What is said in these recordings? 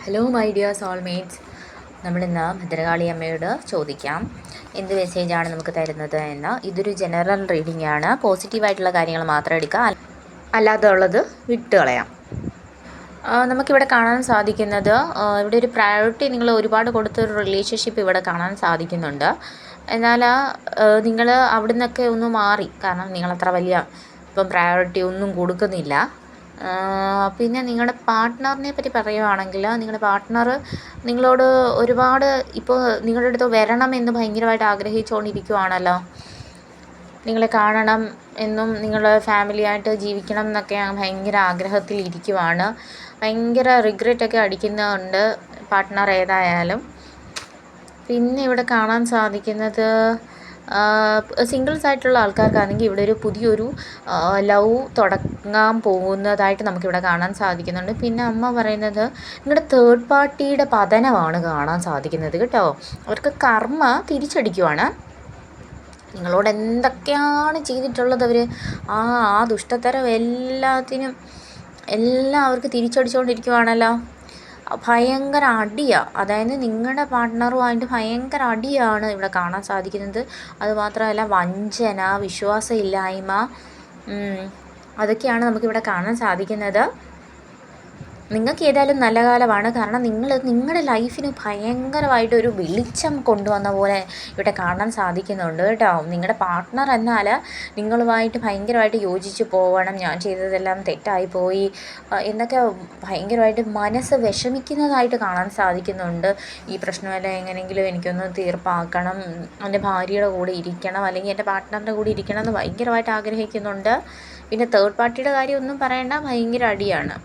Hello my dear soulmates. നമ്മളിന്ന് ഭദ്രകാളി അമ്മയോട് ചോദിക്കാം എന്ത് മെസ്സേജാണ് നമുക്ക് തരുന്നത് എന്ന്. ഇതൊരു ജനറൽ റീഡിംഗ് ആണ്. പോസിറ്റീവായിട്ടുള്ള കാര്യങ്ങൾ മാത്രം എടുക്കുക, അല്ലാതെ ഉള്ളത് വിട്ട് കളയാം. നമുക്കിവിടെ കാണാൻ സാധിക്കുന്നത്, ഇവിടെ ഒരു പ്രയോറിറ്റി നിങ്ങൾ ഒരുപാട് കൊടുത്തൊരു റിലേഷൻഷിപ്പ് ഇവിടെ കാണാൻ സാധിക്കുന്നുണ്ട്. എന്നാൽ നിങ്ങൾ അവിടെ നിന്നൊക്കെ ഒന്ന് മാറി, കാരണം നിങ്ങളത്ര വലിയ ഇപ്പം പ്രയോറിറ്റി ഒന്നും കൊടുക്കുന്നില്ല. പിന്നെ നിങ്ങളുടെ പാർട്ട്ണറിനെ പറ്റി പറയുകയാണെങ്കിൽ, നിങ്ങളുടെ പാർട്ട്ണർ നിങ്ങളോട് ഒരുപാട് ഇപ്പോൾ നിങ്ങളുടെ അടുത്ത് വരണമെന്ന് ഭയങ്കരമായിട്ട് ആഗ്രഹിച്ചുകൊണ്ടിരിക്കുവാണല്ലോ. നിങ്ങളെ കാണണം എന്നും നിങ്ങൾ ഫാമിലിയായിട്ട് ജീവിക്കണം എന്നൊക്കെ ഭയങ്കര ആഗ്രഹത്തിൽ ഇരിക്കുവാണ്. ഭയങ്കര റിഗ്രറ്റൊക്കെ അടിക്കുന്നുണ്ട് പാർട്ട്ണർ ഏതായാലും. പിന്നെ ഇവിടെ കാണാൻ സാധിക്കുന്നത്, സിംഗിൾസ് ആയിട്ടുള്ള ആൾക്കാർക്കാണെങ്കിൽ ഇവിടെ ഒരു പുതിയൊരു ലവ് തുടങ്ങാൻ പോകുന്നതായിട്ട് നമുക്കിവിടെ കാണാൻ സാധിക്കുന്നുണ്ട്. പിന്നെ അമ്മ പറയുന്നത് നിങ്ങളുടെ തേർഡ് പാർട്ടിയുടെ പതനമാണ് കാണാൻ സാധിക്കുന്നത് കേട്ടോ. അവർക്ക് കർമ്മ തിരിച്ചടിക്കുവാണ്. നിങ്ങളോട് എന്തൊക്കെയാണ് ചെയ്തിട്ടുള്ളത് അവർ, ആ ദുഷ്ടത്തരം എല്ലാം അവർക്ക് തിരിച്ചടിച്ചുകൊണ്ടിരിക്കുവാണല്ലോ. ഭയങ്കര അടിയാണ്, അതായത് നിങ്ങളുടെ പാർട്ട്ണറുമായിട്ട് ഭയങ്കര അടിയാണ് ഇവിടെ കാണാൻ സാധിക്കുന്നത്. അതുമാത്രമല്ല വഞ്ചന, വിശ്വാസമില്ലായ്മ, അതൊക്കെയാണ് നമുക്കിവിടെ കാണാൻ സാധിക്കുന്നത്. നിങ്ങൾക്ക് ഏതായാലും നല്ല കാലമാണ്, കാരണം നിങ്ങളുടെ ലൈഫിന് ഭയങ്കരമായിട്ടൊരു വെളിച്ചം കൊണ്ടുവന്ന പോലെ ഇവിടെ കാണാൻ സാധിക്കുന്നുണ്ട് കേട്ടോ. നിങ്ങളുടെ പാർട്ട്ണർ എന്നാൽ നിങ്ങളുമായിട്ട് ഭയങ്കരമായിട്ട് യോജിച്ച് പോവണം, ഞാൻ ചെയ്തതെല്ലാം തെറ്റായിപ്പോയി എന്നൊക്കെ ഭയങ്കരമായിട്ട് മനസ്സ് വിഷമിക്കുന്നതായിട്ട് കാണാൻ സാധിക്കുന്നുണ്ട്. ഈ പ്രശ്നമെല്ലാം എങ്ങനെയെങ്കിലും എനിക്കൊന്ന് തീർപ്പാക്കണം, എൻ്റെ ഭാര്യയുടെ കൂടെ ഇരിക്കണം, അല്ലെങ്കിൽ എൻ്റെ പാർട്ട്ണറിൻ്റെ കൂടെ ഇരിക്കണം എന്ന് ഭയങ്കരമായിട്ട് ആഗ്രഹിക്കുന്നുണ്ട്. പിന്നെ തേർഡ് പാർട്ടിയുടെ കാര്യം ഒന്നും പറയണ്ട, ഭയങ്കര അടിയാണ്.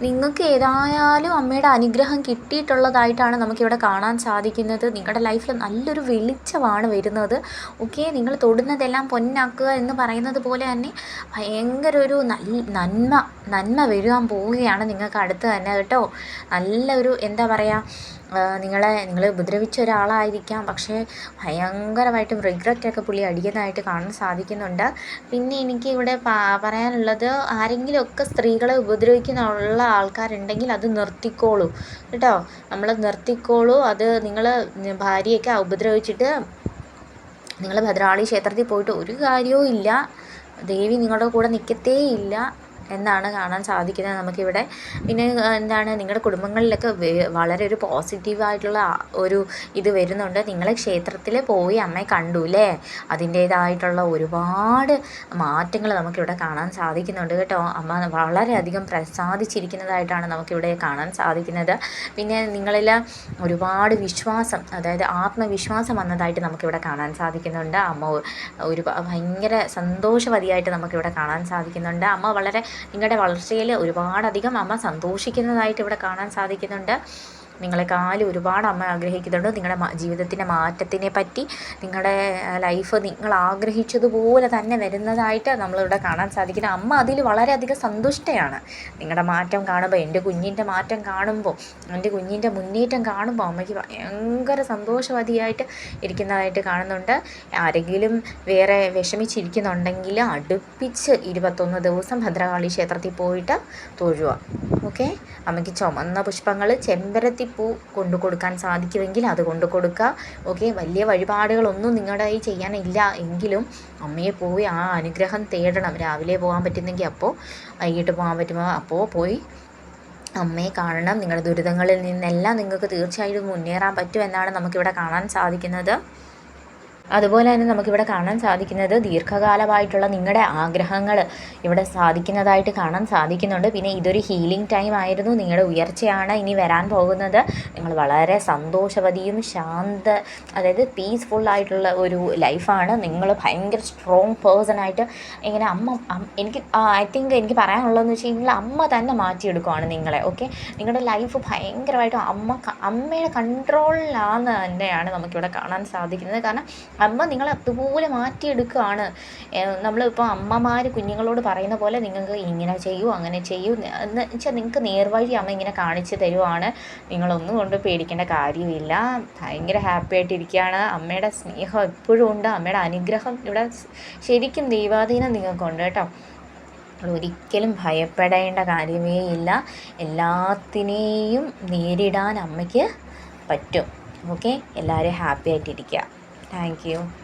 നിങ്ങൾക്ക് ഏതായാലും അമ്മയുടെ അനുഗ്രഹം കിട്ടിയിട്ടുള്ളതായിട്ടാണ് നമുക്കിവിടെ കാണാൻ സാധിക്കുന്നത്. നിങ്ങളുടെ ലൈഫിൽ നല്ലൊരു വെളിച്ചമാണ് വരുന്നത്. ഓക്കെ, നിങ്ങൾ തൊടുന്നതെല്ലാം പൊന്നാക്കുക എന്ന് പറയുന്നത് പോലെ തന്നെ ഭയങ്കര ഒരു നന്മ വരുവാൻ പോവുകയാണ് നിങ്ങൾക്ക് അടുത്ത് തന്നെ കേട്ടോ. നല്ലൊരു എന്താ പറയുക, നിങ്ങൾ ഉപദ്രവിച്ച ഒരാളായിരിക്കാം, പക്ഷേ ഭയങ്കരമായിട്ടും റിഗ്രറ്റൊക്കെ പുള്ളി അടിക്കുന്നതായിട്ട് കാണാൻ സാധിക്കുന്നുണ്ട്. പിന്നെ എനിക്ക് ഇവിടെ പറയാനുള്ളത്, ആരെങ്കിലുമൊക്കെ സ്ത്രീകളെ ഉപദ്രവിക്കുന്നുള്ള ആൾക്കാരുണ്ടെങ്കിൽ അത് നിർത്തിക്കോളൂ കേട്ടോ. നമ്മൾ നിർത്തിക്കോളൂ. അത് നിങ്ങൾ ഭാര്യയൊക്കെ ഉപദ്രവിച്ചിട്ട് നിങ്ങൾ ഭദ്രകാളി ക്ഷേത്രത്തിൽ പോയിട്ട് ഒരു കാര്യവും ഇല്ല, ദേവി നിങ്ങളുടെ കൂടെ നിൽക്കത്തേ ഇല്ല എന്നാണ് കാണാൻ സാധിക്കുന്നത് നമുക്കിവിടെ. പിന്നെ എന്താണ്, നിങ്ങളുടെ കുടുംബങ്ങളിലൊക്കെ വളരെ ഒരു പോസിറ്റീവായിട്ടുള്ള ഒരു ഇത് വരുന്നുണ്ട്. നിങ്ങളെ ക്ഷേത്രത്തിൽ പോയി അമ്മയെ കണ്ടു അല്ലേ, അതിൻ്റേതായിട്ടുള്ള ഒരുപാട് മാറ്റങ്ങൾ നമുക്കിവിടെ കാണാൻ സാധിക്കുന്നുണ്ട് കേട്ടോ. അമ്മ വളരെയധികം പ്രസാദിച്ചിരിക്കുന്നതായിട്ടാണ് നമുക്കിവിടെ കാണാൻ സാധിക്കുന്നത്. പിന്നെ നിങ്ങളിൽ ഒരുപാട് വിശ്വാസം, അതായത് ആത്മവിശ്വാസം വന്നതായിട്ട് നമുക്കിവിടെ കാണാൻ സാധിക്കുന്നുണ്ട്. അമ്മ ഭയങ്കര സന്തോഷവതിയായിട്ട് നമുക്കിവിടെ കാണാൻ സാധിക്കുന്നുണ്ട്. അമ്മ വളരെ നിങ്ങളുടെ വളർച്ചയിൽ ഒരുപാടധികം അമ്മ സന്തോഷിക്കുന്നതായിട്ട് ഇവിടെ കാണാൻ സാധിക്കുന്നുണ്ട്. നിങ്ങളെക്കാളും ഒരുപാട് അമ്മ ആഗ്രഹിക്കുന്നുണ്ട് നിങ്ങളുടെ ജീവിതത്തിൻ്റെ മാറ്റത്തിനെ പറ്റി. നിങ്ങളുടെ ലൈഫ് നിങ്ങൾ ആഗ്രഹിച്ചതുപോലെ തന്നെ വരുന്നതായിട്ട് നമ്മളിവിടെ കാണാൻ സാധിക്കുന്നു. അമ്മ അതിൽ വളരെയധികം സന്തുഷ്ടയാണ്. നിങ്ങളുടെ മാറ്റം കാണുമ്പോൾ, എൻ്റെ കുഞ്ഞിൻ്റെ മാറ്റം കാണുമ്പോൾ, എൻ്റെ കുഞ്ഞിൻ്റെ മുന്നേറ്റം കാണുമ്പോൾ അമ്മയ്ക്ക് ഭയങ്കര സന്തോഷവതിയായിട്ട് ഇരിക്കുന്നതായിട്ട് കാണുന്നുണ്ട്. ആരെങ്കിലും വേറെ വിഷമിച്ചിരിക്കുന്നുണ്ടെങ്കിൽ അടുപ്പിച്ച് 21 ദിവസം ഭദ്രകാളി ക്ഷേത്രത്തിൽ പോയിട്ട് തൊഴുക. ഓക്കെ, അമ്മയ്ക്ക് ചുമന്ന പുഷ്പങ്ങൾ, ചെമ്പരത്തി പൂ കൊണ്ടു കൊടുക്കാൻ സാധിക്കുമെങ്കിൽ അത് കൊണ്ടു കൊടുക്കുക. ഓക്കെ, വലിയ വഴിപാടുകളൊന്നും നിങ്ങളുടെ കയ്യിൽ ചെയ്യാനില്ല എങ്കിലും അമ്മയെ പോയി ആ അനുഗ്രഹം തേടണം. രാവിലെ പോകാൻ പറ്റുന്നെങ്കിൽ അപ്പോൾ, വൈകിട്ട് പോകാൻ പറ്റുമ്പോൾ അപ്പോൾ പോയി അമ്മയെ കാണണം. നിങ്ങളുടെ ദുരിതങ്ങളിൽ നിന്നെല്ലാം നിങ്ങൾക്ക് തീർച്ചയായിട്ടും മുന്നേറാൻ പറ്റുമെന്നാണ് നമുക്കിവിടെ കാണാൻ സാധിക്കുന്നത്. അതുപോലെ തന്നെ നമുക്കിവിടെ കാണാൻ സാധിക്കുന്നത്, ദീർഘകാലമായിട്ടുള്ള നിങ്ങളുടെ ആഗ്രഹങ്ങൾ ഇവിടെ സാധിക്കുന്നതായിട്ട് കാണാൻ സാധിക്കുന്നുണ്ട്. പിന്നെ ഇതൊരു ഹീലിംഗ് ടൈം ആയിരുന്നു, നിങ്ങളുടെ ഉയർച്ചയാണ് ഇനി വരാൻ പോകുന്നത്. നിങ്ങൾ വളരെ സന്തോഷവതിയും അതായത് പീസ്ഫുള്ളായിട്ടുള്ള ഒരു ലൈഫാണ്. നിങ്ങൾ ഭയങ്കര സ്ട്രോങ് പേഴ്സണായിട്ട് ഇങ്ങനെ എനിക്ക് ഐ തിങ്ക് എനിക്ക് പറയാനുള്ളതെന്ന് വെച്ച് കഴിഞ്ഞാൽ അമ്മ തന്നെ മാറ്റിയെടുക്കുകയാണ് നിങ്ങളെ. ഓക്കെ, നിങ്ങളുടെ ലൈഫ് ഭയങ്കരമായിട്ടും അമ്മയുടെ കൺട്രോളിലാണെന്ന് തന്നെയാണ് നമുക്കിവിടെ കാണാൻ സാധിക്കുന്നത്. കാരണം അമ്മ നിങ്ങളെ അതുപോലെ മാറ്റിയെടുക്കുകയാണ്. നമ്മളിപ്പോൾ അമ്മമാർ കുഞ്ഞുങ്ങളോട് പറയുന്ന പോലെ നിങ്ങൾക്ക് ഇങ്ങനെ ചെയ്യൂ, അങ്ങനെ ചെയ്യൂ എന്ന് വെച്ചാൽ നിങ്ങൾക്ക് നേർവഴി അമ്മ ഇങ്ങനെ കാണിച്ചു തരുവാണ്. നിങ്ങളൊന്നും കൊണ്ട് പേടിക്കേണ്ട കാര്യമില്ല. ഭയങ്കര ഹാപ്പി ആയിട്ടിരിക്കുകയാണ്. അമ്മയുടെ സ്നേഹം എപ്പോഴും ഉണ്ട്. അമ്മയുടെ അനുഗ്രഹം ഇവിടെ ശരിക്കും ദൈവാധീനം നിങ്ങൾക്കുണ്ട് കേട്ടോ. ഒരിക്കലും ഭയപ്പെടേണ്ട കാര്യമേ ഇല്ല. എല്ലാത്തിനെയും നേരിടാൻ അമ്മയ്ക്ക് പറ്റും. ഓക്കെ, എല്ലാവരും ഹാപ്പി ആയിട്ടിരിക്കുക. Thank you.